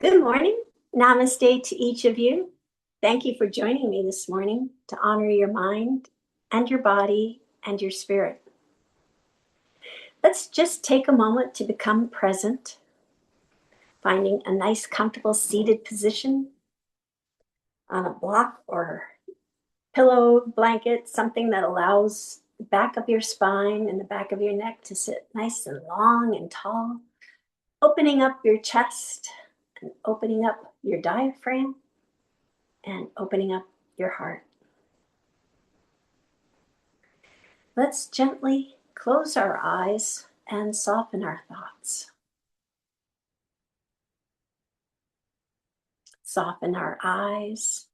Good morning. Namaste to each of you. Thank you for joining me this morning to honor your mind and your body and your spirit. Let's just take a moment to become present, finding a nice, comfortable seated position on a block or pillow, blanket, something that allows the back of your spine and the back of your neck to sit nice and long and tall, opening up your chest and opening up your diaphragm and opening up your heart. Let's gently close our eyes and soften our thoughts. Soften our eyes.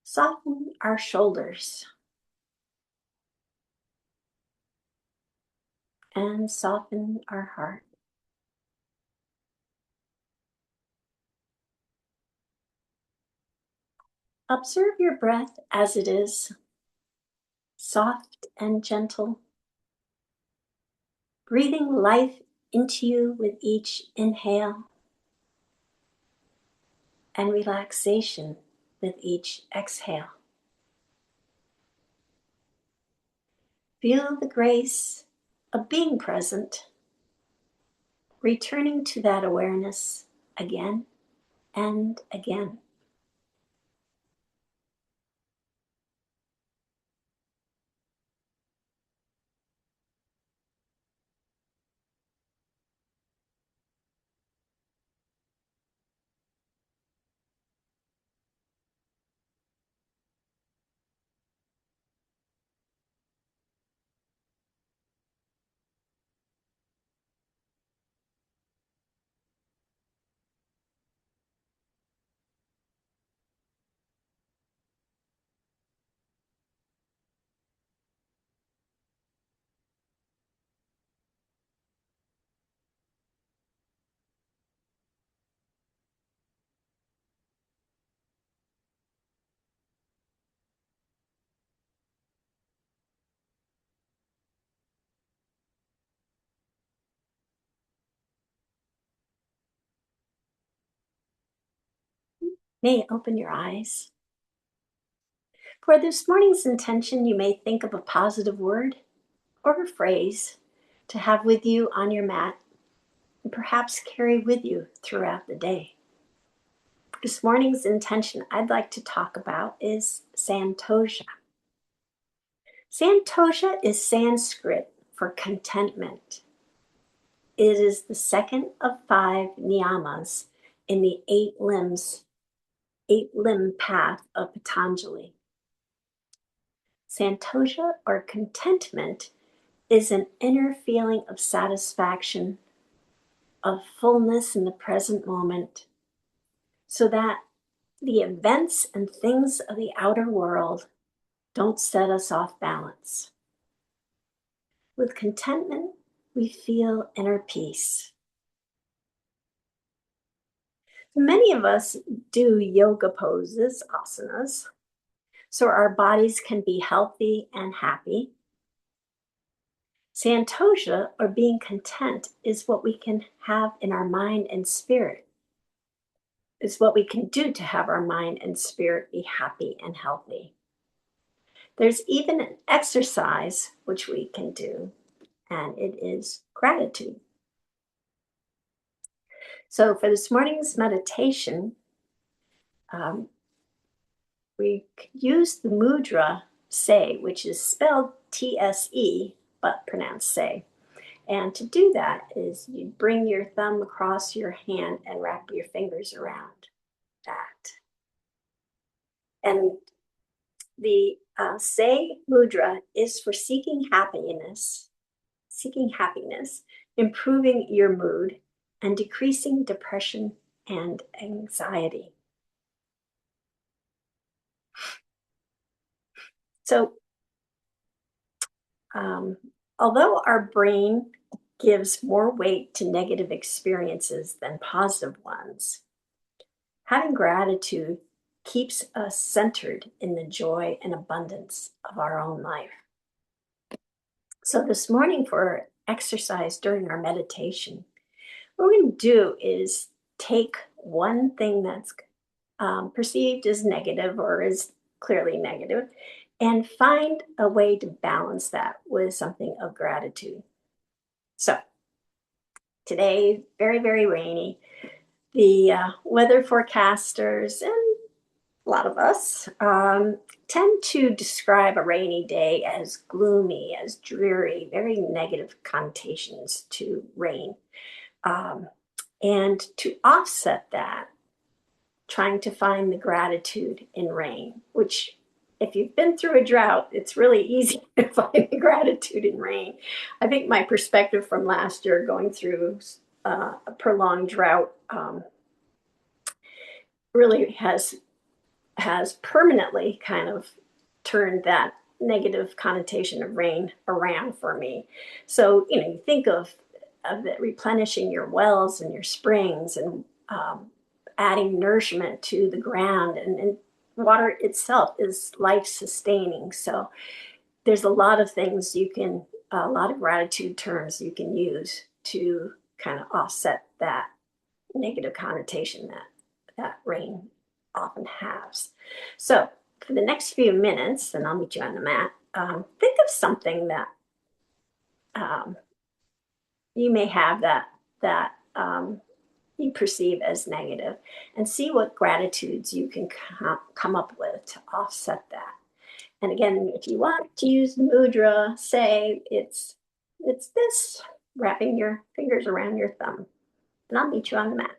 Soften our shoulders. And soften our heart. Observe your breath as it is, soft and gentle, breathing life into you with each inhale and relaxation with each exhale. Feel the grace of being present, returning to that awareness again and again. May open your eyes. For this morning's intention, you may think of a positive word or a phrase to have with you on your mat and perhaps carry with you throughout the day. This morning's intention I'd like to talk about is Santosha. Santosha is Sanskrit for contentment. It is the second of 5 niyamas in the 8-limb path of Patanjali. Santosha, or contentment, is an inner feeling of satisfaction, of fullness in the present moment, so that the events and things of the outer world don't set us off balance. With contentment, we feel inner peace. Many of us do yoga poses, asanas, so our bodies can be healthy and happy. Santosha, or being content, is what we can have in our mind and spirit. It's what we can do to have our mind and spirit be happy and healthy. There's even an exercise which we can do, and it is gratitude. So for this morning's meditation, we use the mudra say, which is spelled T-S-E, but pronounced say. And to do that is you bring your thumb across your hand and wrap your fingers around that. And the say mudra is for seeking happiness, improving your mood, and decreasing depression and anxiety. So, although our brain gives more weight to negative experiences than positive ones, having gratitude keeps us centered in the joy and abundance of our own life. So this morning, for exercise during our meditation, what we're going to do is take one thing that's perceived as negative or is clearly negative and find a way to balance that with something of gratitude. So today, very, very rainy. The weather forecasters and a lot of us tend to describe a rainy day as gloomy, as dreary, very negative connotations to rain. And to offset that, trying to find the gratitude in rain, which if you've been through a drought, it's really easy to find the gratitude in rain. I think my perspective from last year going through a prolonged drought really has permanently kind of turned that negative connotation of rain around for me. So, you think of it replenishing your wells and your springs and adding nourishment to the ground, and water itself is life sustaining. So there's a lot of things a lot of gratitude terms you can use to kind of offset that negative connotation that rain often has. So for the next few minutes, and I'll meet you on the mat, think of something that you may have that you perceive as negative, and see what gratitudes you can come up with to offset that. And again, if you want to use the mudra, say it's this, wrapping your fingers around your thumb, and I'll meet you on the mat.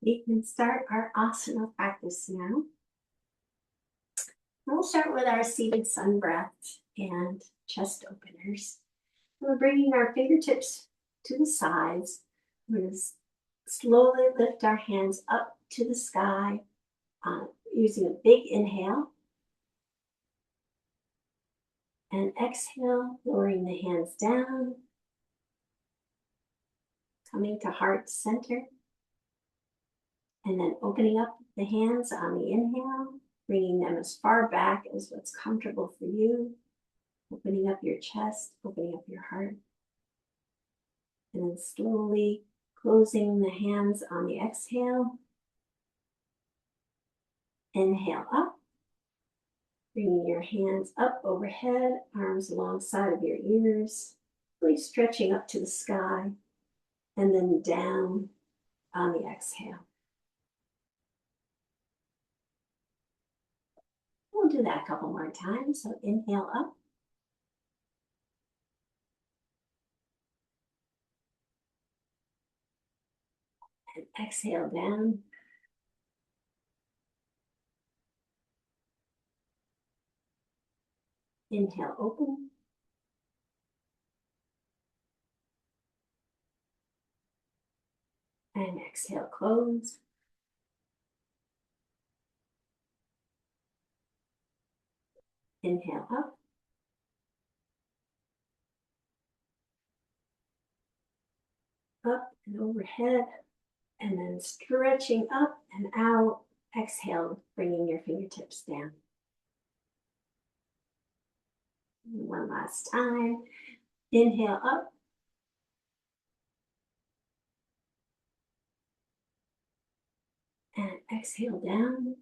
We can start our asana practice now. We'll start with our seated sun breath and chest openers. We're bringing our fingertips to the sides. We're going to slowly lift our hands up to the sky using a big inhale. And exhale, lowering the hands down, coming to heart center. And then opening up the hands on the inhale, bringing them as far back as what's comfortable for you. Opening up your chest, opening up your heart. And then slowly closing the hands on the exhale. Inhale up. Bringing your hands up overhead, arms alongside of your ears. Really stretching up to the sky. And then down, on the exhale. We'll do that a couple more times. So inhale up. And exhale down. Inhale, open. And exhale, close. Inhale up. Up and overhead. And then stretching up and out. Exhale, bringing your fingertips down. One last time. Inhale up. And exhale down.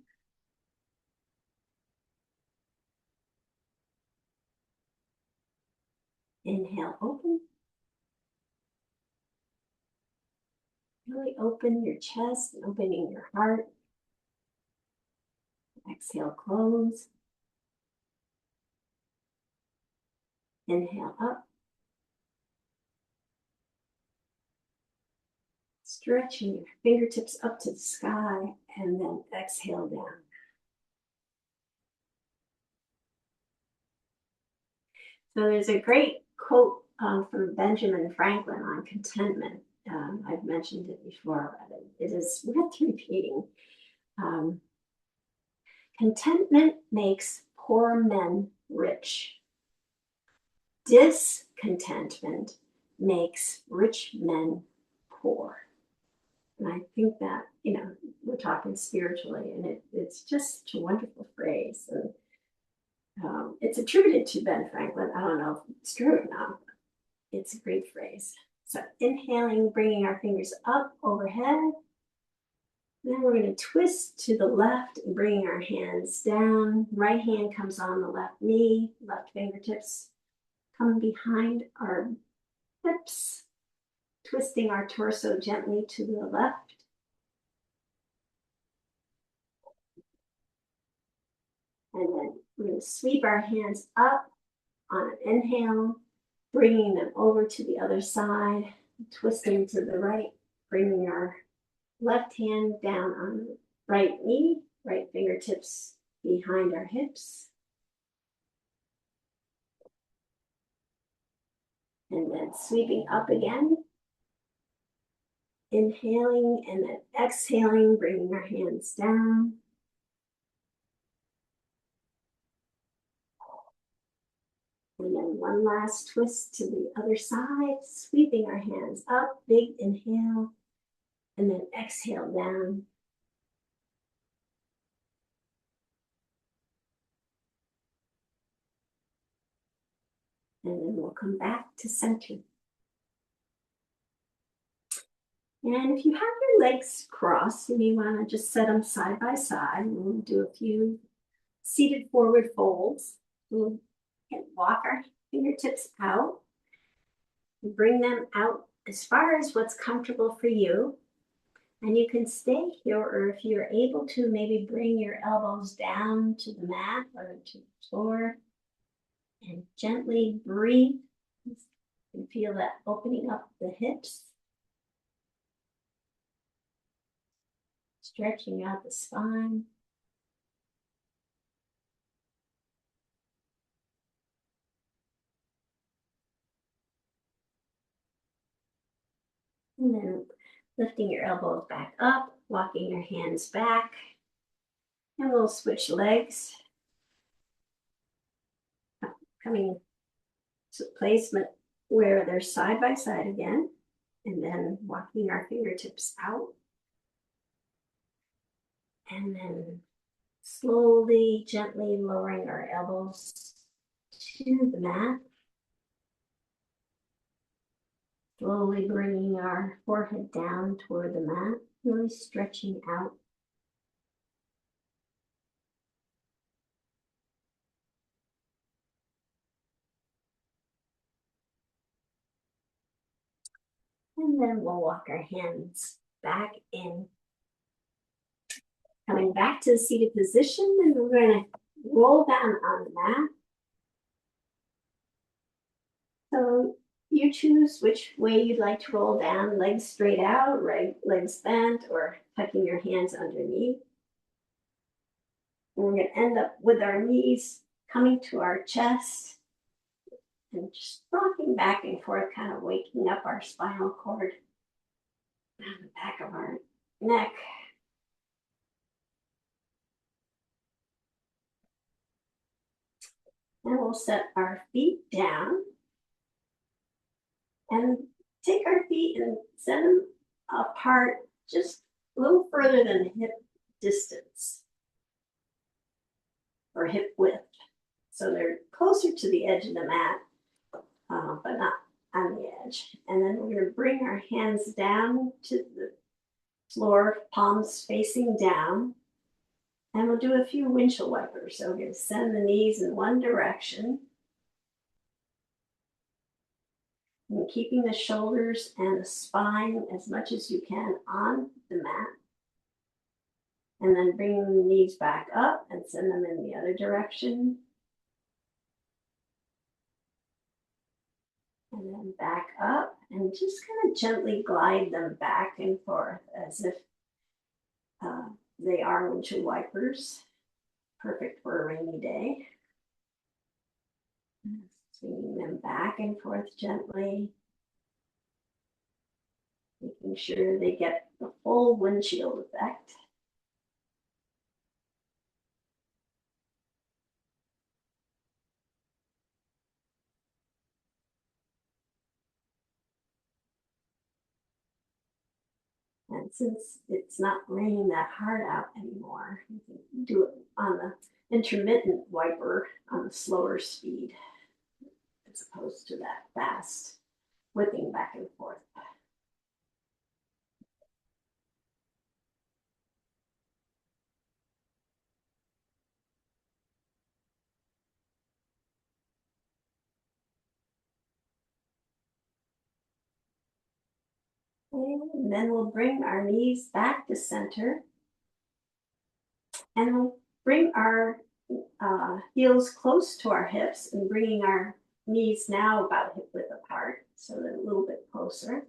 Inhale, open. Really open your chest and opening your heart. Exhale, close. Inhale up. Stretching your fingertips up to the sky and then exhale down. So there's a great quote from Benjamin Franklin on contentment. I've mentioned it before, but it is worth repeating. Contentment makes poor men rich. Discontentment makes rich men poor. And I think that, we're talking spiritually, and it's just such a wonderful phrase. And it's attributed to Ben Franklin. I don't know if it's true or not. It's a great phrase. So inhaling, bringing our fingers up overhead. Then we're going to twist to the left and bringing our hands down. Right hand comes on the left knee, left fingertips come behind our hips, twisting our torso gently to the left. And then we're going to sweep our hands up on an inhale, bringing them over to the other side, twisting to the right, bringing our left hand down on the right knee, right fingertips behind our hips. And then sweeping up again. Inhaling and then exhaling, bringing our hands down. And then one last twist to the other side, sweeping our hands up, big inhale, and then exhale down. And then we'll come back to center. And if you have your legs crossed, you may want to just set them side by side. We'll do a few seated forward folds. We'll walk our fingertips out. Bring them out as far as what's comfortable for you. And you can stay here, or if you're able to, maybe bring your elbows down to the mat or to the floor and gently breathe. You can feel that opening up the hips, stretching out the spine. And then lifting your elbows back up, walking your hands back. And we'll switch legs. Coming to placement where they're side by side again. And then walking our fingertips out. And then slowly, gently lowering our elbows to the mat. Slowly bringing our forehead down toward the mat, really stretching out. And then we'll walk our hands back in. Coming back to the seated position, and we're going to roll down on the mat. So you choose which way you'd like to roll down, legs straight out, right, legs bent, or tucking your hands underneath. And we're going to end up with our knees coming to our chest and just rocking back and forth, kind of waking up our spinal cord down the back of our neck. And we'll set our feet down and take our feet and set them apart just a little further than hip distance or hip width. So they're closer to the edge of the mat, but not on the edge. And then we're going to bring our hands down to the floor, palms facing down. And we'll do a few windshield wipers. So we're going to send the knees in one direction. And keeping the shoulders and the spine as much as you can on the mat. And then bring the knees back up and send them in the other direction. And then back up and just kind of gently glide them back and forth as if they are windshield wipers. Perfect for a rainy day. Swinging them back and forth gently. Making sure they get the full windshield effect. And since it's not raining that hard out anymore, you can do it on the intermittent wiper on the slower speed as opposed to that fast whipping back and forth. And then we'll bring our knees back to center. And we'll bring our heels close to our hips and bringing our knees now about hip width apart, so they're a little bit closer.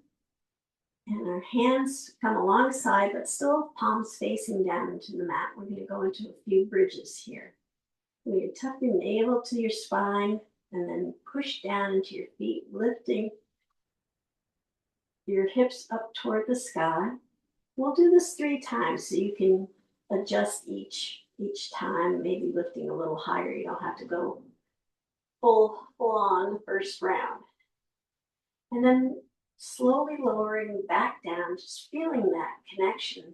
And our hands come alongside, but still palms facing down into the mat. We're going to go into a few bridges here. You're going to tuck your navel to your spine and then push down into your feet, lifting your hips up toward the sky. We'll do this 3 times so you can adjust each time, maybe lifting a little higher. You don't have to go full on the first round. And then slowly lowering back down, just feeling that connection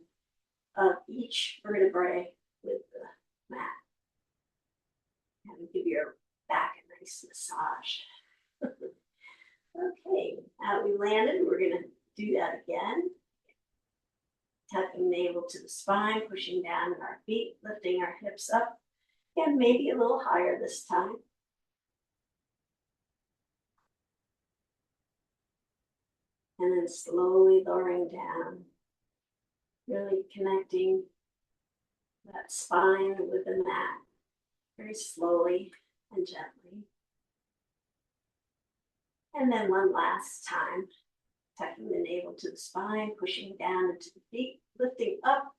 of each vertebrae with the mat. And give your back a nice massage. Okay, now we landed. We're going to do that again. Tucking navel to the spine, pushing down in our feet, lifting our hips up, and maybe a little higher this time. And then slowly lowering down, really connecting that spine with the mat, very slowly and gently. And then one last time, tucking the navel to the spine, pushing down into the feet, lifting up,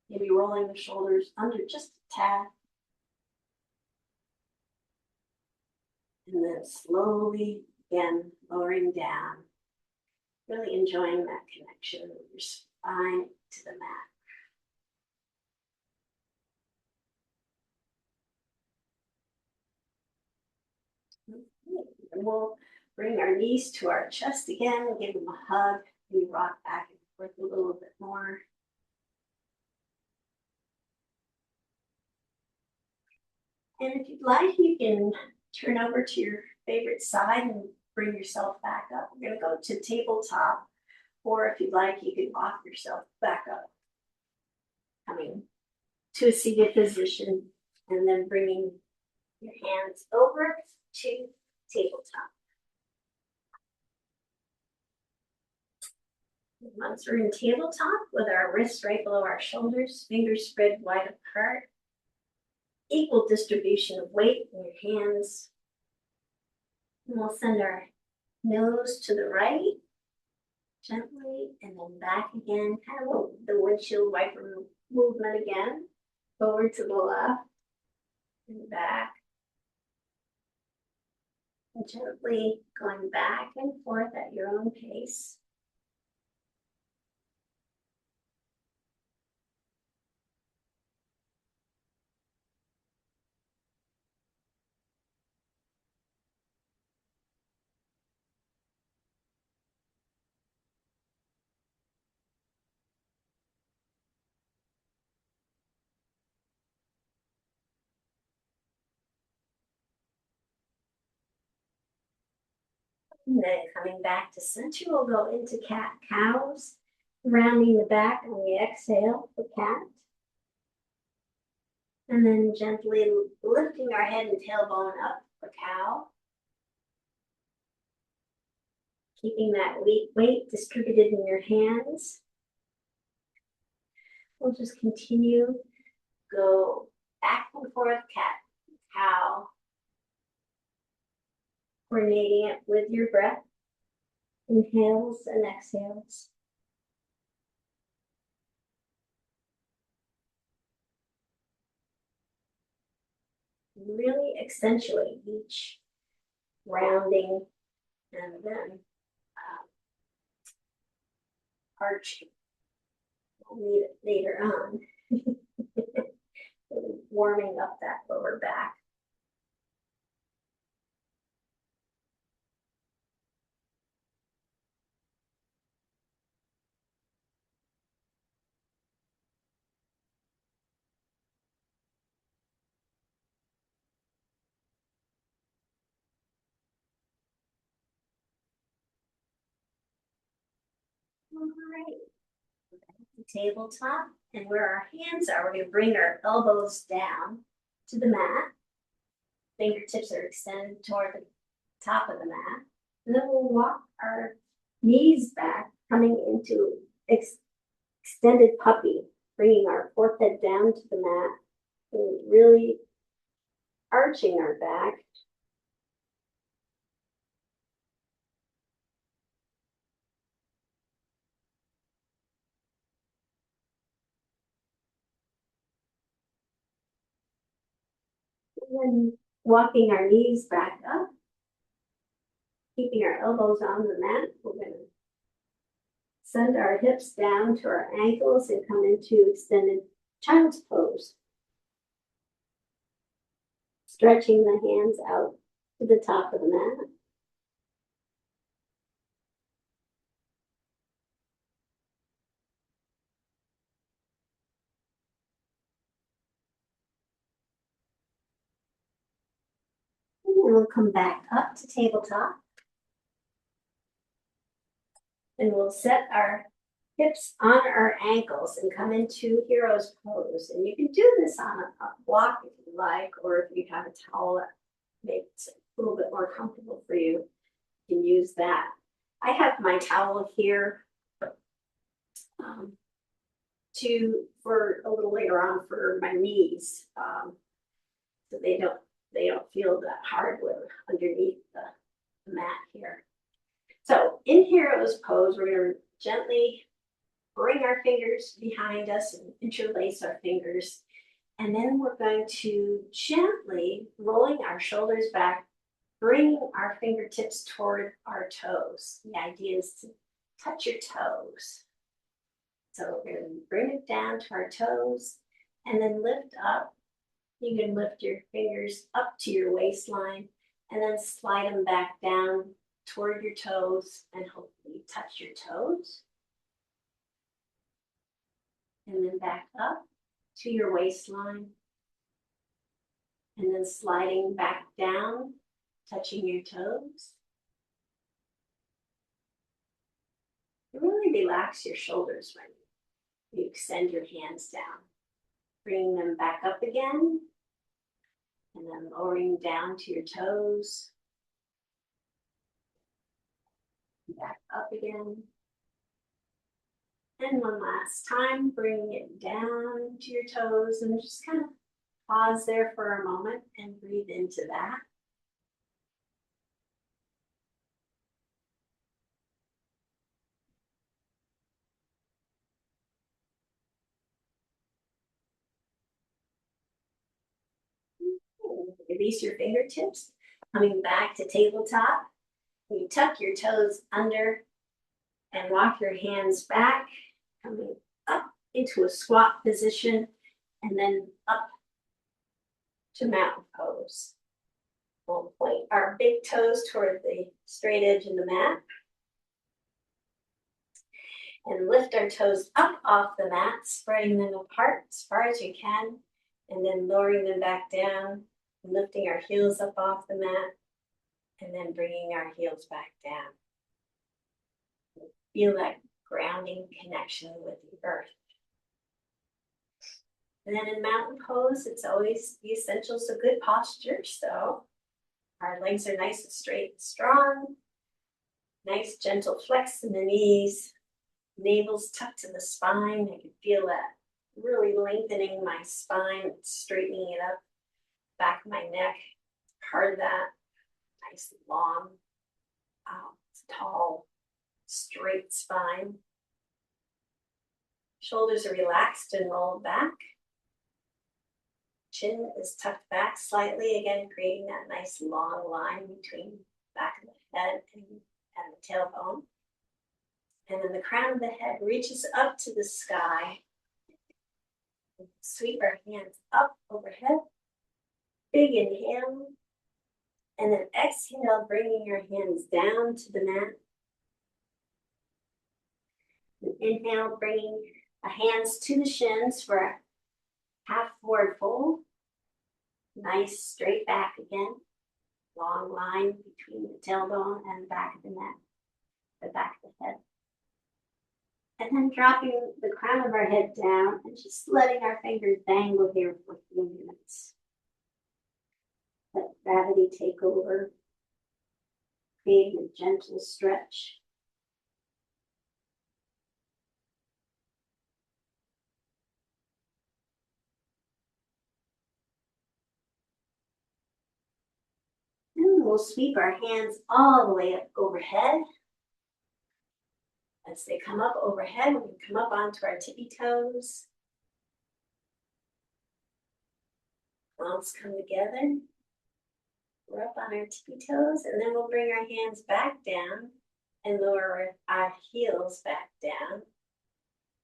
maybe rolling the shoulders under just a tad. And then slowly, again, lowering down, really enjoying that connection of your spine to the mat. And we'll bring our knees to our chest again, give them a hug, we rock back and forth a little bit more. And if you'd like, you can turn over to your favorite side and bring yourself back up. We're going to go to tabletop, or if you'd like, you can walk yourself back up, coming to a seated position, and then bringing your hands over to tabletop. Once we're in tabletop with our wrists right below our shoulders, fingers spread wide apart, equal distribution of weight in your hands. And we'll send our nose to the right, gently, and then back again, kind of the windshield wiper movement again, forward to the left and back. And gently going back and forth at your own pace. And then coming back to center, we'll go into cat-cows, rounding the back on the exhale for cat. And then gently lifting our head and tailbone up for cow. Keeping that weight distributed in your hands. We'll just continue, go back and forth, cat, cow. Coordinating it with your breath, inhales and exhales. Really accentuate each rounding and then arching. We'll need it later on. Warming up that lower back. All right. Tabletop, and where our hands are, we're going to bring our elbows down to the mat. Fingertips are extended toward the top of the mat. And then we'll walk our knees back, coming into extended puppy, bringing our forehead down to the mat and really arching our back. And then walking our knees back up, keeping our elbows on the mat. We're going to send our hips down to our ankles and come into extended child's pose. Stretching the hands out to the top of the mat. And then we'll come back up to tabletop. And we'll set our hips on our ankles and come into hero's pose. And you can do this on a block if you like, or if you have a towel that makes it a little bit more comfortable for you, you can use that. I have my towel here for a little later on for my knees, so they don't feel that hardwood underneath the mat here. So in hero's pose, we're going to gently bring our fingers behind us and interlace our fingers. And then we're going to gently, rolling our shoulders back, bring our fingertips toward our toes. The idea is to touch your toes. So we're going to bring it down to our toes and then lift up. You can lift your fingers up to your waistline and then slide them back down toward your toes and hopefully touch your toes. And then back up to your waistline. And then sliding back down, touching your toes. And really relax your shoulders when you extend your hands down. Bringing them back up again. And then lowering down to your toes. Back up again. And one last time, bring it down to your toes and just kind of pause there for a moment and breathe into that. Release your fingertips, coming back to tabletop. You tuck your toes under and walk your hands back, coming up into a squat position, and then up to mountain pose. We'll point our big toes toward the straight edge of the mat. And lift our toes up off the mat, spreading them apart as far as you can, and then lowering them back down, and lifting our heels up off the mat, and then bringing our heels back down. Feel that grounding connection with the earth. And then in mountain pose, it's always the essentials of good posture. So our legs are nice and straight and strong. Nice gentle flex in the knees. Navel's tucked to the spine. I can feel that really lengthening my spine, straightening it up. Back of my neck, part of that. Nice long, tall, straight spine. Shoulders are relaxed and rolled back. Chin is tucked back slightly, again creating that nice long line between the back of the head and the tailbone. And then the crown of the head reaches up to the sky. Sweep our hands up overhead. Big inhale. And then exhale, bringing your hands down to the mat. And inhale, bringing the hands to the shins for a half forward fold. Nice straight back again. Long line between the tailbone and the back of the neck, the back of the head. And then dropping the crown of our head down and just letting our fingers dangle here for a few minutes. Let gravity take over, creating a gentle stretch. And we'll sweep our hands all the way up overhead. As they come up overhead, we can come up onto our tippy toes. Palms come together. We're up on our tippy toes, and then we'll bring our hands back down and lower our heels back down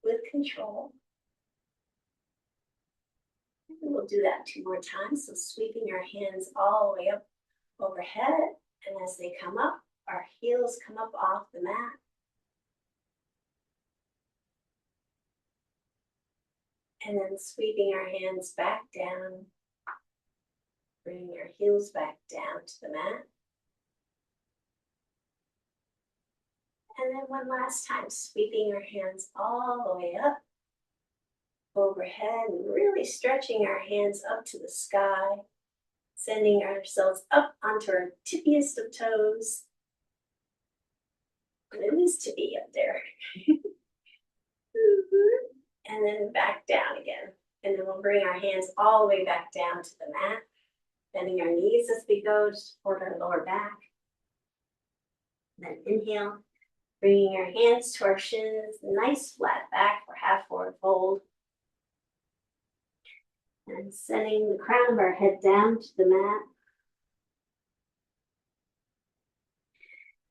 with control. And we'll do that 2 more times. So sweeping our hands all the way up overhead, and as they come up, our heels come up off the mat. And then sweeping our hands back down, bringing our heels back down to the mat. And then one last time, sweeping our hands all the way up, overhead, and really stretching our hands up to the sky, sending ourselves up onto our tippiest of toes. And it is tippy up there. And then back down again. And then we'll bring our hands all the way back down to the mat, bending our knees as we go to support our lower back. And then inhale, bringing our hands to our shins, nice flat back for half forward fold. And sending the crown of our head down to the mat.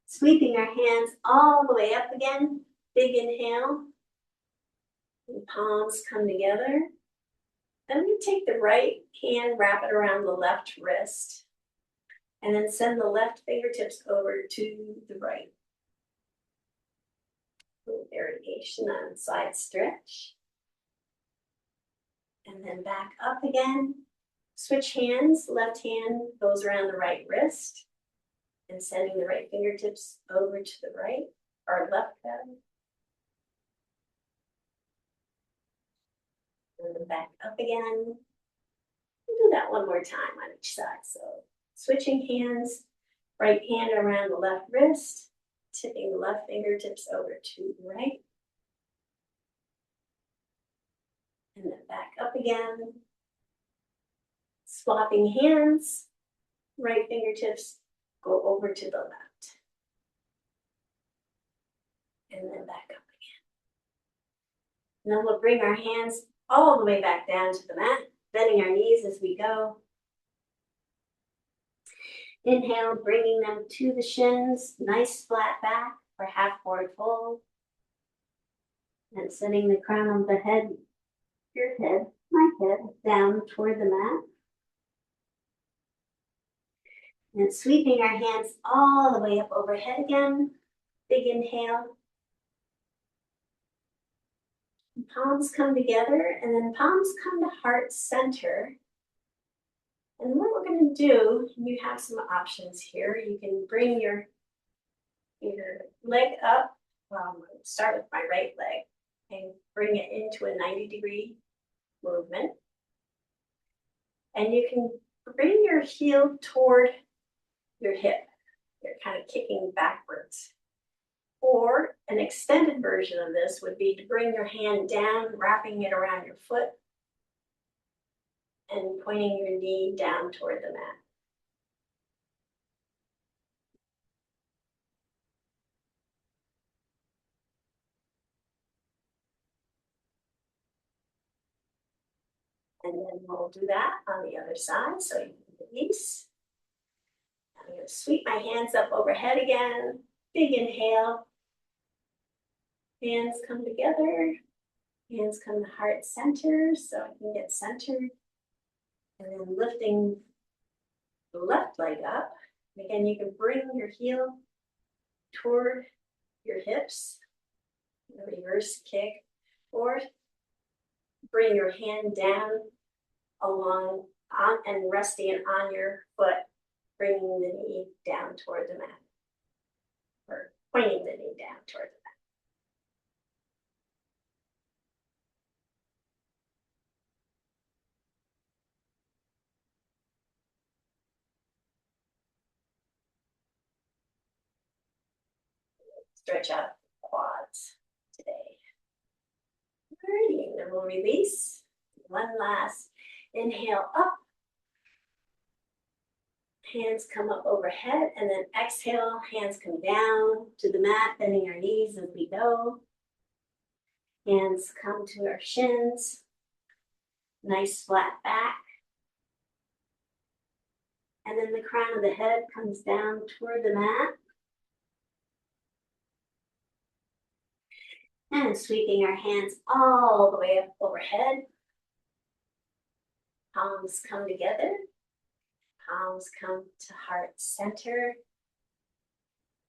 Sweeping our hands all the way up again, big inhale. And palms come together. Then we take the right hand, wrap it around the left wrist, and then send the left fingertips over to the right. A little variation on side stretch. And then back up again. Switch hands, left hand goes around the right wrist, and sending the right fingertips over to the right, or left rather. And then back up again. We'll do that one more time on each side. So switching hands, right hand around the left wrist, tipping the left fingertips over to the right. again. Swapping hands, right fingertips go over to the left. And then back up again. And then we'll bring our hands all the way back down to the mat, bending our knees as we go. Inhale, bringing them to the shins, nice flat back for half forward fold. And sending the crown of the head, your head, my head, down toward the mat. And sweeping our hands all the way up overhead again. Big inhale. Palms come together, and then palms come to heart center. And what we're going to do, you have some options here. You can bring your leg up. Start with my right leg and bring it into a 90-degree movement. And you can bring your heel toward your hip. You're kind of kicking backwards. Or an extended version of this would be to bring your hand down, wrapping it around your foot, and pointing your knee down toward the mat. And then we'll do that on the other side, so you can release. I'm going to sweep my hands up overhead again. Big inhale. Hands come together. Hands come to heart center, so I can get centered. And then lifting the left leg up. And again, you can bring your heel toward your hips, a reverse kick, or bring your hand down along on and resting it on your foot, bringing the knee down toward the mat, or pointing the knee down toward the mat. Stretch out the quads today. Alrighty, and then we'll release. One last inhale up. Hands come up overhead, and then exhale, hands come down to the mat, bending our knees as we go. Hands come to our shins. Nice flat back. And then the crown of the head comes down toward the mat. And sweeping our hands all the way up overhead. Palms come together. Palms come to heart center.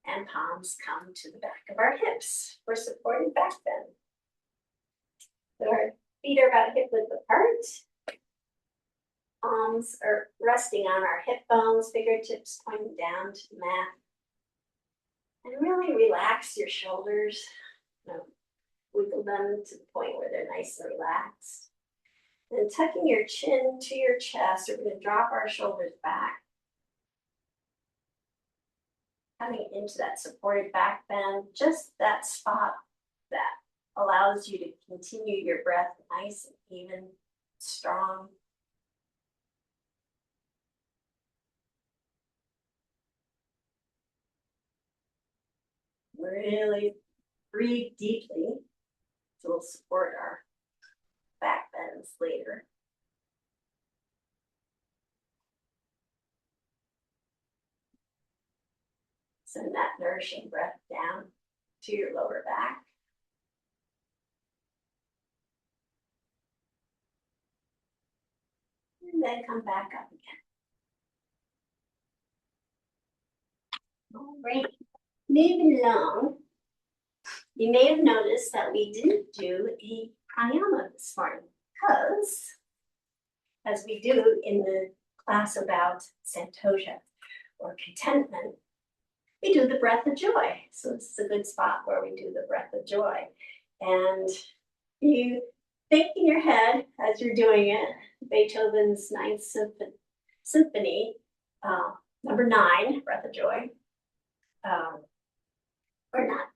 And palms come to the back of our hips for supported back bend. So our feet are about hip width apart. Palms are resting on our hip bones, fingertips pointing down to the mat. And really relax your shoulders. Wiggle them to the point where they're nice and relaxed. And tucking your chin to your chest, we're going to drop our shoulders back. Coming into that supported back bend, just that spot that allows you to continue your breath nice and even, strong. Really breathe deeply, so we'll support our back bends later. Send that nourishing breath down to your lower back. And then come back up again. All right, moving along. You may have noticed that we didn't do a pranayama this morning because, as we do in the class about Santosha or contentment, we do the breath of joy. So this is a good spot where we do the breath of joy. And you think in your head as you're doing it, Beethoven's Ninth Symphony, number 9, Breath of Joy, or not.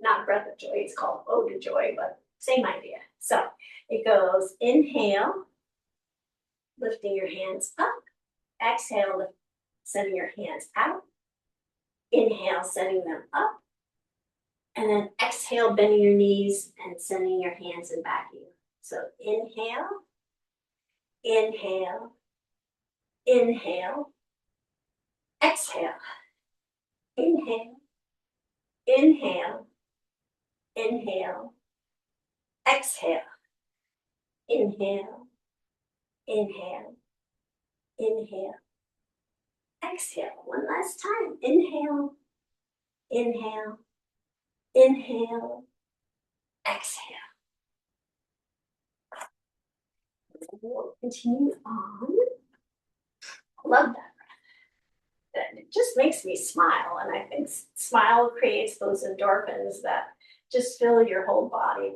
Not Breath of Joy, it's called Ode to Joy, but same idea. So it goes inhale, lifting your hands up, exhale, sending your hands out, inhale, sending them up, and then exhale, bending your knees and sending your hands and back you. So inhale, inhale, inhale, exhale, inhale, inhale, inhale, exhale, inhale, inhale, inhale, exhale. One last time. Inhale, inhale, inhale, exhale. We'll continue on. Love that. It just makes me smile, and I think smile creates those endorphins that just fill your whole body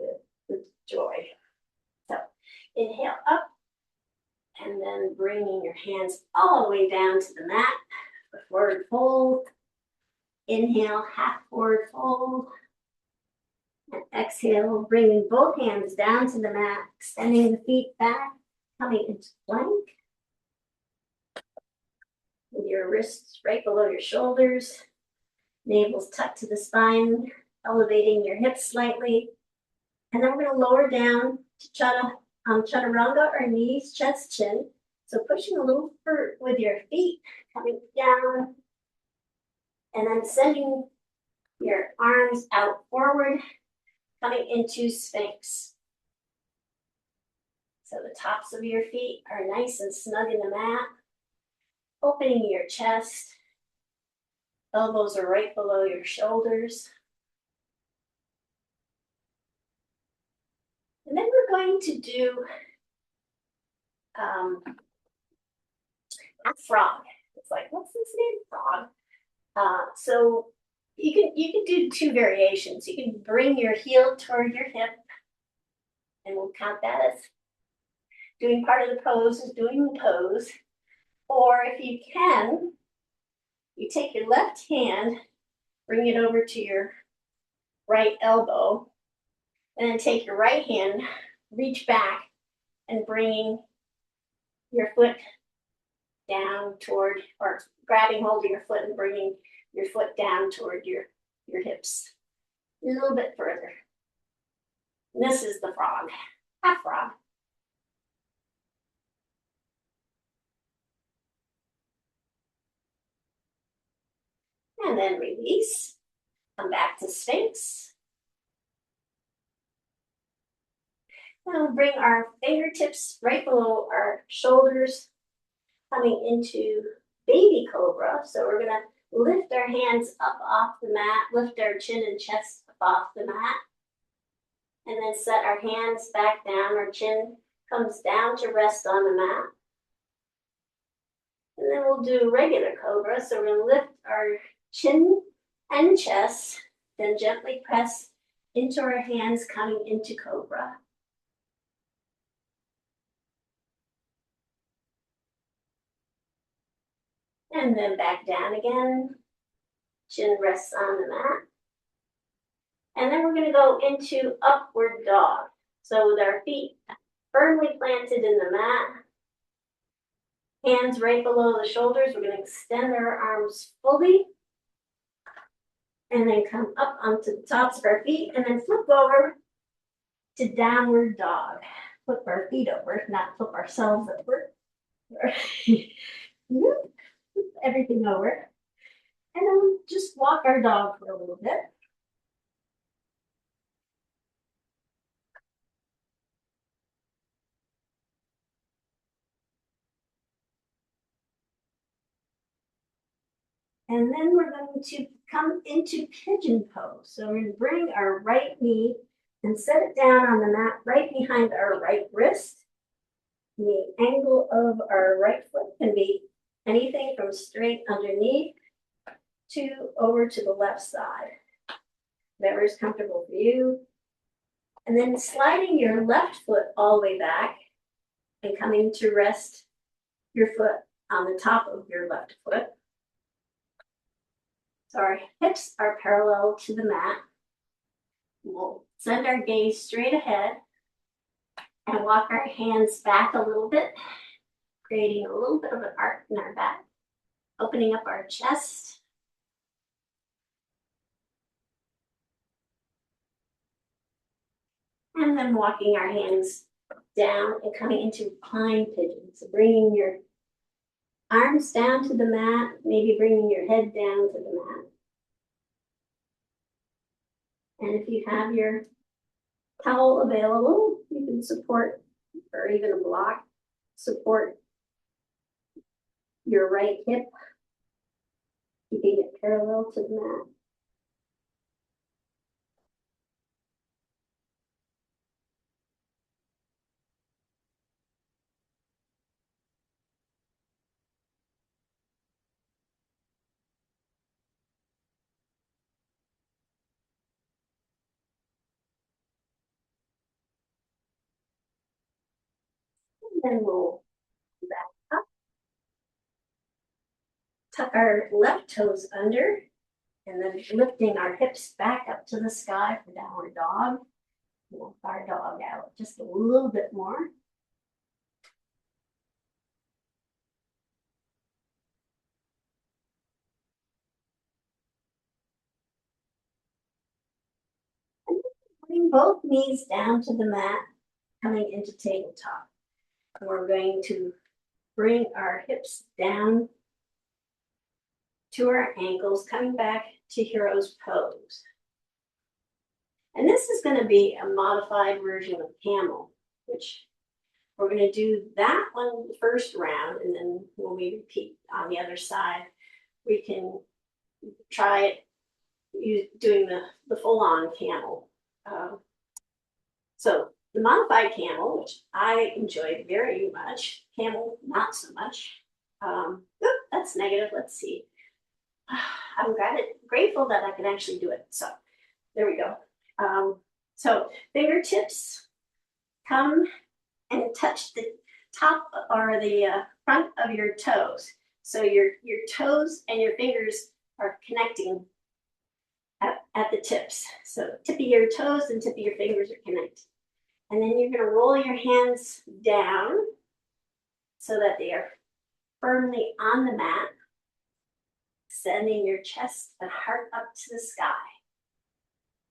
with joy. So inhale up, and then bringing your hands all the way down to the mat, the forward fold. Inhale, half forward fold. And exhale, bringing both hands down to the mat, extending the feet back, coming into plank. With your wrists right below your shoulders, navel's tucked to the spine, elevating your hips slightly. And then we're going to lower down to chaturanga, or knees, chest, chin. So pushing a little with your feet, coming down, and then sending your arms out forward, coming into Sphinx. So the tops of your feet are nice and snug in the mat, opening your chest. Elbows are right below your shoulders. And then we're going to do a frog. It's like, what's this name? Frog. So you can do two variations. You can bring your heel toward your hip, and we'll count that as doing part of the pose, is doing the pose. Or if you can, you take your left hand, bring it over to your right elbow, and then take your right hand, reach back, and bringing your foot down toward, or grabbing hold of your foot and bringing your foot down toward your hips. A little bit further. And this is the frog, half frog. And then release. Come back to Sphinx. Now we'll bring our fingertips right below our shoulders, coming into baby cobra. So we're gonna lift our hands up off the mat, lift our chin and chest up off the mat, and then set our hands back down. Our chin comes down to rest on the mat. And then we'll do regular cobra. So we're gonna lift our chin and chest, then gently press into our hands, coming into cobra. And then back down again. Chin rests on the mat. And then we're going to go into upward dog. So with our feet firmly planted in the mat, hands right below the shoulders, we're going to extend our arms fully. And then come up onto the tops of our feet, and then flip over to downward dog. Flip our feet over, not flip ourselves over. Everything over. And then we'll just walk our dog for a little bit. And then we're going to come into pigeon pose. So we're going to bring our right knee and set it down on the mat right behind our right wrist. The angle of our right foot can be anything from straight underneath to over to the left side. Whatever is comfortable for you. And then sliding your left foot all the way back and coming to rest your foot on the top of your left foot. So our hips are parallel to the mat. We'll send our gaze straight ahead. And walk our hands back a little bit, creating a little bit of an arc in our back, opening up our chest. And then walking our hands down and coming into reclined pigeon. So bringing your arms down to the mat, maybe bringing your head down to the mat. And if you have your towel available, you can support, or even a block, support your right hip, keeping it parallel to the mat. And then we'll back up, tuck our left toes under, and then lifting our hips back up to the sky for downward dog. We'll our dog out just a little bit more. And bring both knees down to the mat, coming into tabletop. And we're going to bring our hips down to our ankles, coming back to hero's pose. And this is going to be a modified version of camel, which we're going to do that one the first round, and then when we repeat on the other side, we can try it doing the full-on camel. So the modified camel, which I enjoyed very much, camel not so much. That's negative. Let's see. I'm grateful that I can actually do it. So there we go. So fingertips come and touch the top or the front of your toes. So your toes and your fingers are connecting at the tips. So tip of your toes and tip of your fingers are connected. And then you're going to roll your hands down so that they are firmly on the mat, sending your chest and heart up to the sky.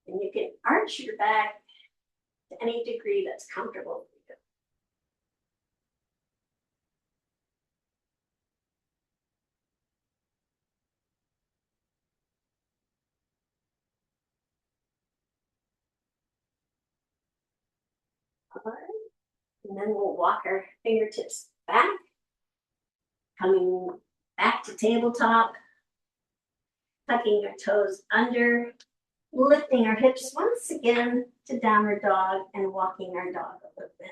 And you can arch your back to any degree that's comfortable for you. All right. And then we'll walk our fingertips back, coming back to tabletop, tucking our toes under, lifting our hips once again to downward dog and walking our dog a little bit.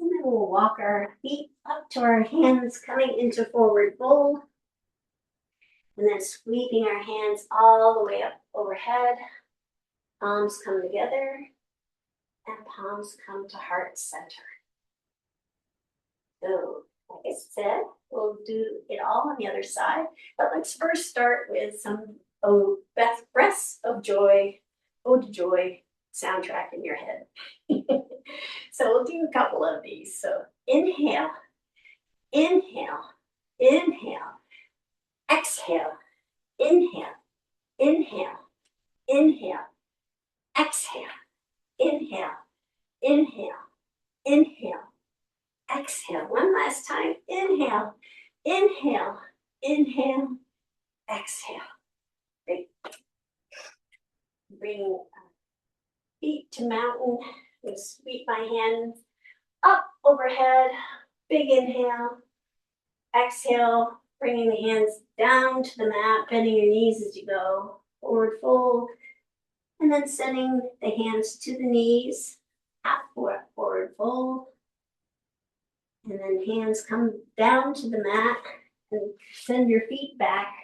And then we'll walk our feet up to our hands, coming into forward fold. And then sweeping our hands all the way up overhead. Palms come together and palms come to heart center. So, like I said, we'll do it all on the other side. But let's first start with some breaths of joy, ode to joy soundtrack in your head. So we'll do a couple of these. So inhale, inhale, inhale, exhale, inhale, inhale, inhale, exhale, inhale, inhale, inhale, exhale. One last time. Inhale, inhale, inhale, exhale. Great. Bring feet to mountain. And sweep my hands up overhead. Big inhale. Exhale. Bringing the hands down to the mat, bending your knees as you go. Forward fold. And then sending the hands to the knees. Half forward fold. And then hands come down to the mat and send your feet back,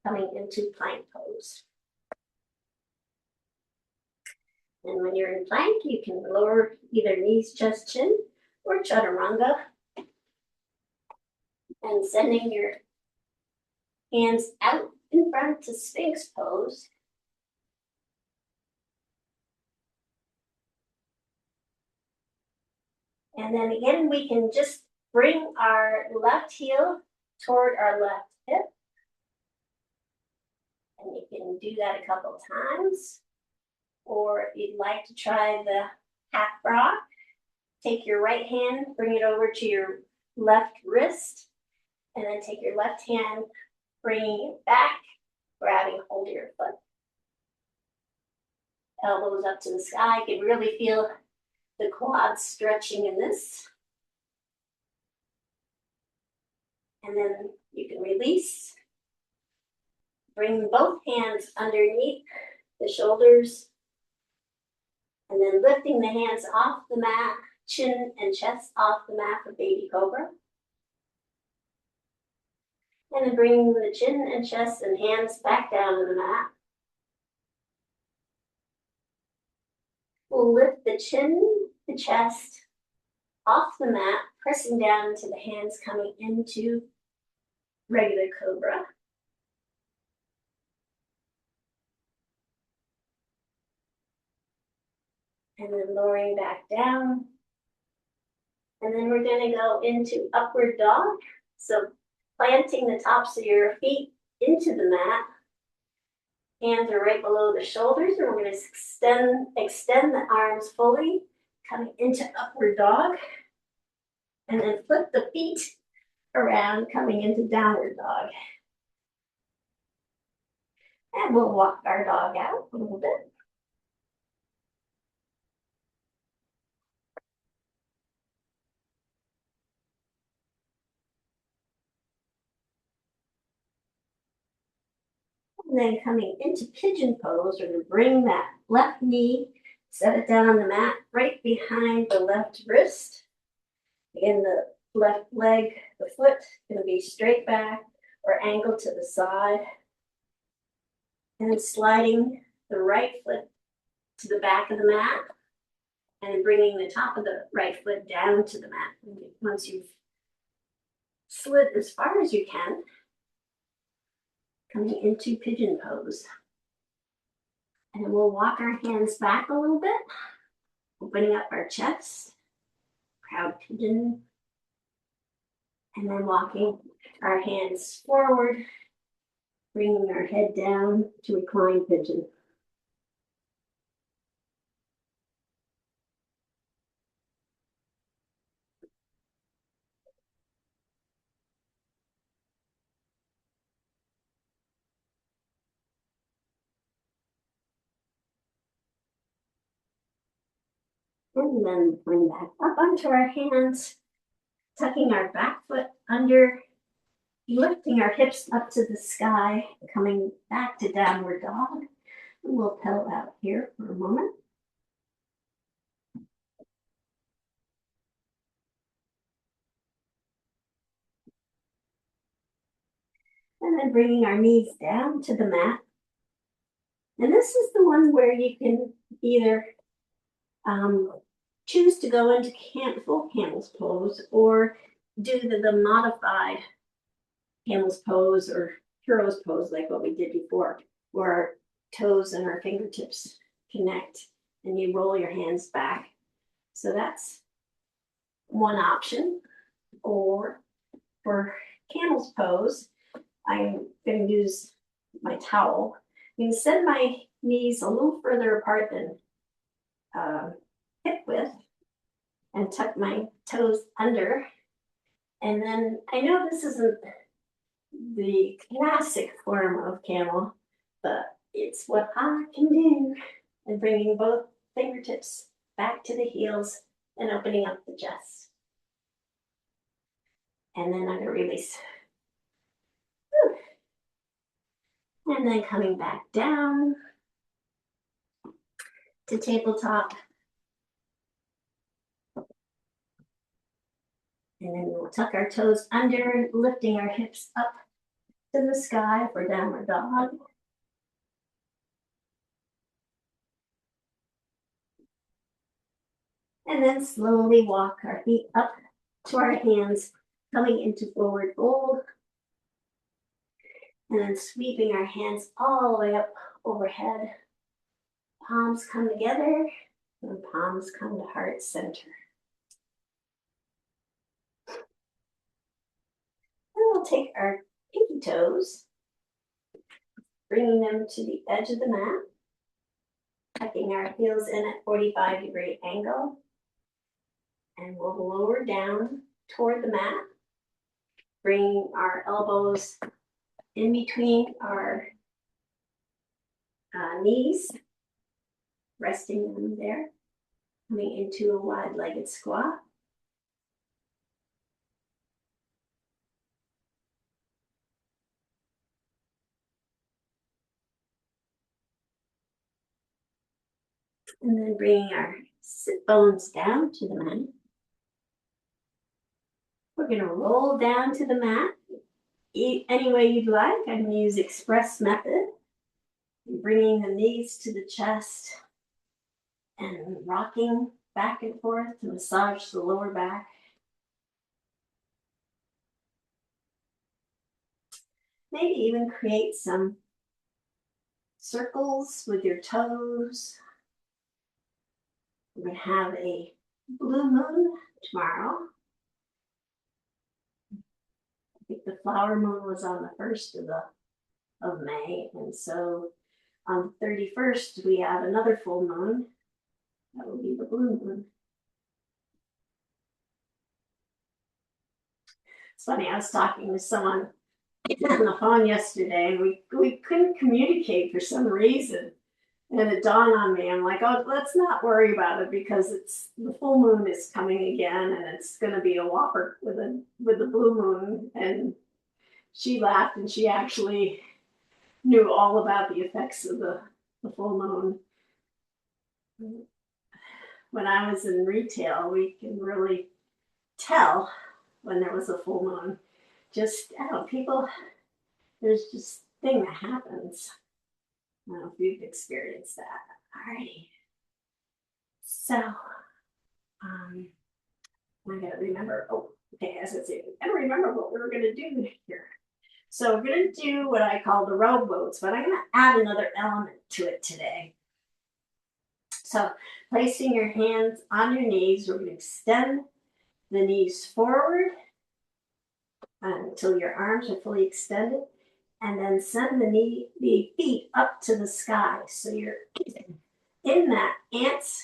coming into plank pose. And when you're in plank, you can lower either knees, chest, chin, or chaturanga. And sending your hands out in front to Sphinx pose. And then again, we can just bring our left heel toward our left hip. And you can do that a couple times. Or if you'd like to try the half rock, take your right hand, bring it over to your left wrist, and then take your left hand, bringing it back, grabbing hold of your foot. Elbows up to the sky. You can really feel the quads stretching in this. And then you can release. Bring both hands underneath the shoulders. And then lifting the hands off the mat, chin and chest off the mat for baby cobra. And then bringing the chin and chest and hands back down to the mat. We'll lift the chin, the chest off the mat, pressing down into the hands coming into regular cobra. And then lowering back down. And then we're going to go into upward dog. So planting the tops of your feet into the mat. Hands are right below the shoulders, and we're going to extend the arms fully, coming into upward dog. And then flip the feet around, coming into downward dog. And we'll walk our dog out a little bit. And then coming into pigeon pose, we're going to bring that left knee, set it down on the mat right behind the left wrist. Again, the left leg, the foot, going to be straight back or angled to the side. And then sliding the right foot to the back of the mat and bringing the top of the right foot down to the mat. Once you've slid as far as you can, coming into pigeon pose. And we'll walk our hands back a little bit, opening up our chest, proud pigeon, and then walking our hands forward, bringing our head down to reclined pigeon. And then bring back up onto our hands, tucking our back foot under, lifting our hips up to the sky, coming back to downward dog. And we'll pedal out here for a moment. And then bringing our knees down to the mat. And this is the one where you can either choose to go into full camel's pose or do the modified camel's pose or hero's pose like what we did before, where our toes and our fingertips connect and you roll your hands back. So that's one option. Or for camel's pose, I'm going to use my towel. I'm going to send my knees a little further apart than hip width and tuck my toes under. And then I know this isn't the classic form of camel, but it's what I can do. And bringing both fingertips back to the heels and opening up the chest. And then I'm going to release. And then coming back down to tabletop. And then we'll tuck our toes under, lifting our hips up to the sky for downward dog. And then slowly walk our feet up to our hands, coming into forward fold. And then sweeping our hands all the way up overhead. Palms come together and palms come to heart center. we'll take our pinky toes, bringing them to the edge of the mat, tucking our heels in at 45-degree angle, and we'll lower down toward the mat, bringing our elbows in between our knees, resting them there, coming into a wide-legged squat. And then bringing our sit bones down to the mat. We're going to roll down to the mat any way you'd like. I'm going to use express method. Bringing the knees to the chest and rocking back and forth to massage the lower back. Maybe even create some circles with your toes. We're going to have a blue moon tomorrow. I think the flower moon was on the 1st of May, and so on the 31st we have another full moon. That will be the blue moon. It's funny, I was talking to someone on the phone yesterday, and we couldn't communicate for some reason. And it dawned on me, I'm like, oh, let's not worry about it because the full moon is coming again, and it's going to be a whopper with the blue moon. And she laughed, and she actually knew all about the effects of the full moon. When I was in retail, we can really tell when there was a full moon. Just, I don't know, people, there's just a thing that happens. I don't know if you've experienced that. Alrighty. So, I gotta remember, okay, as I say, I gotta remember what we were gonna do here. So we're gonna do what I call the rowboats, but I'm gonna add another element to it today. So placing your hands on your knees, we're gonna extend the knees forward until your arms are fully extended, and then send the feet up to the sky. So you're in that ants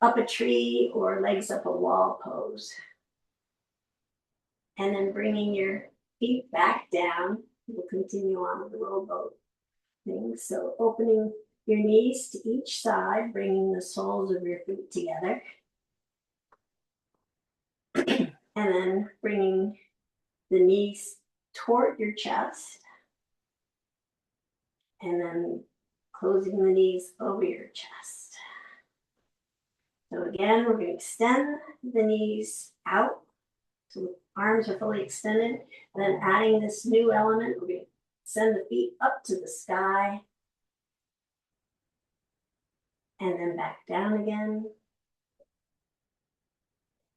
up a tree or legs up a wall pose. And then bringing your feet back down. We'll continue on with the rowboat thing. So opening your knees to each side, bringing the soles of your feet together. And then bringing the knees toward your chest. And then closing the knees over your chest. So again, we're going to extend the knees out so the arms are fully extended. And then adding this new element, we're going to send the feet up to the sky. And then back down again.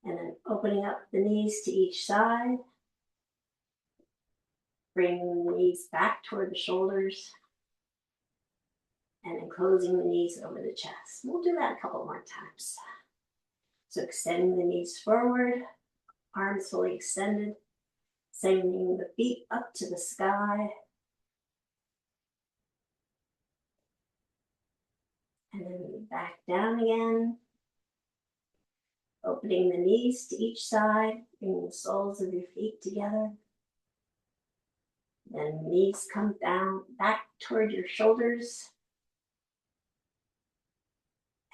And then opening up the knees to each side. Bringing the knees back toward the shoulders. And then closing the knees over the chest. We'll do that a couple more times. So extending the knees forward, arms fully extended, sending the feet up to the sky. And then back down again. Opening the knees to each side, bringing the soles of your feet together. Then knees come down, back toward your shoulders.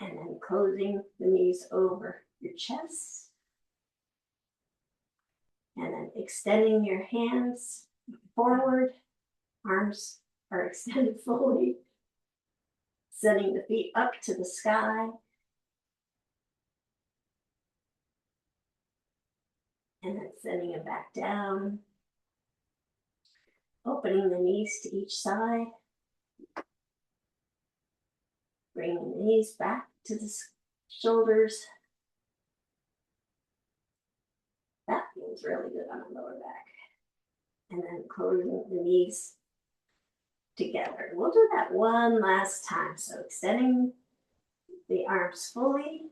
And then closing the knees over your chest. And then extending your hands forward. Arms are extended fully. Sending the feet up to the sky. And then sending them back down. Opening the knees to each side. Bringing the knees back to the shoulders. That feels really good on the lower back. And then closing the knees together. We'll do that one last time. So extending the arms fully.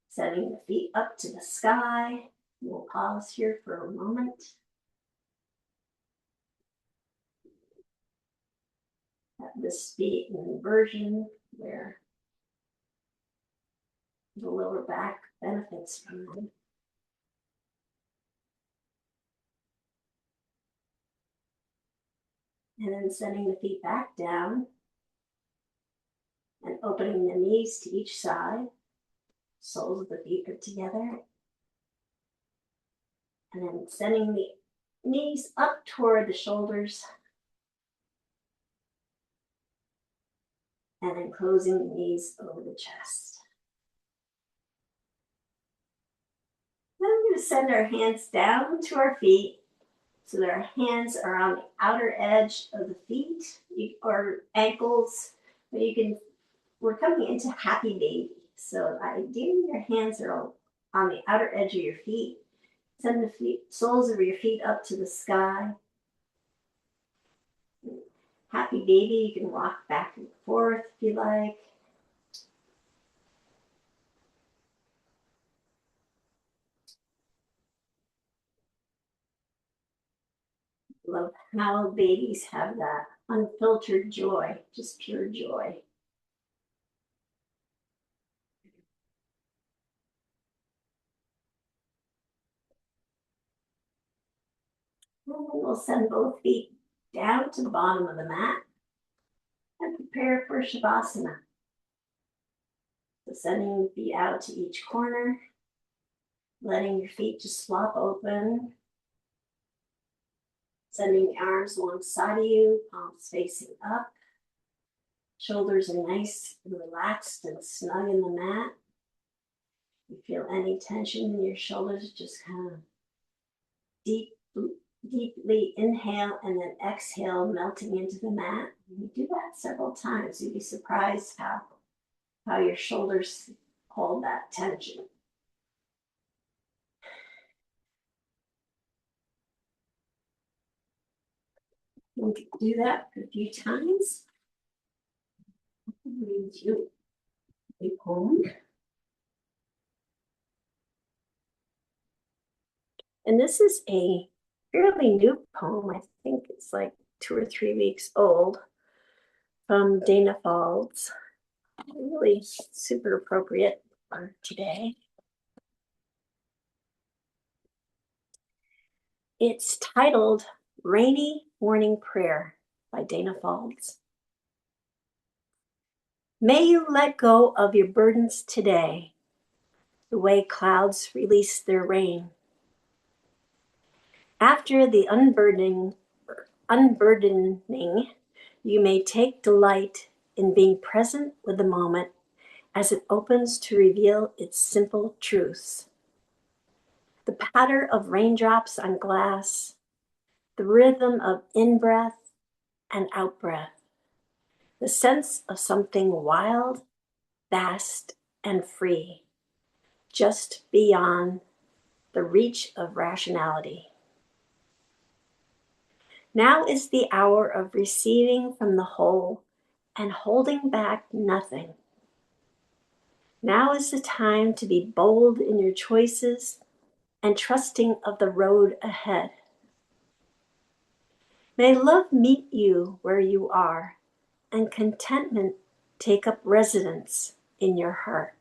Sending the feet up to the sky. We'll pause here for a moment. This be an inversion where the lower back benefits from them. And then sending the feet back down and opening the knees to each side. Soles of the feet are together. And then sending the knees up toward the shoulders. And then closing the knees over the chest. Then we're going to send our hands down to our feet so that our hands are on the outer edge of the feet or ankles. But we're coming into happy baby. So ideally your hands are on the outer edge of your feet. Send the soles of your feet up to the sky. Happy baby, you can rock back and forth if you like. Love how babies have that unfiltered joy, just pure joy. And then we'll send both feet down to the bottom of the mat and prepare for Shavasana. So sending the feet out to each corner, letting your feet just flop open, sending the arms alongside of you, palms facing up. Shoulders are nice and relaxed and snug in the mat. You feel any tension in your shoulders, just kind of deeply inhale and then exhale, melting into the mat. You do that several times. You'd be surprised how your shoulders hold that tension. We can do that a few times. Read you a poem. And this is a fairly new poem. I think it's like 2 or 3 weeks old, from Danna Faulds. Really super appropriate for today. It's titled Rainy Morning Prayer by Danna Faulds. May you let go of your burdens today, the way clouds release their rain. After the unburdening, you may take delight in being present with the moment as it opens to reveal its simple truths. The patter of raindrops on glass, the rhythm of in-breath and out-breath, the sense of something wild, vast, and free, just beyond the reach of rationality. Now is the hour of receiving from the whole and holding back nothing. Now is the time to be bold in your choices and trusting of the road ahead. May love meet you where you are and contentment take up residence in your heart.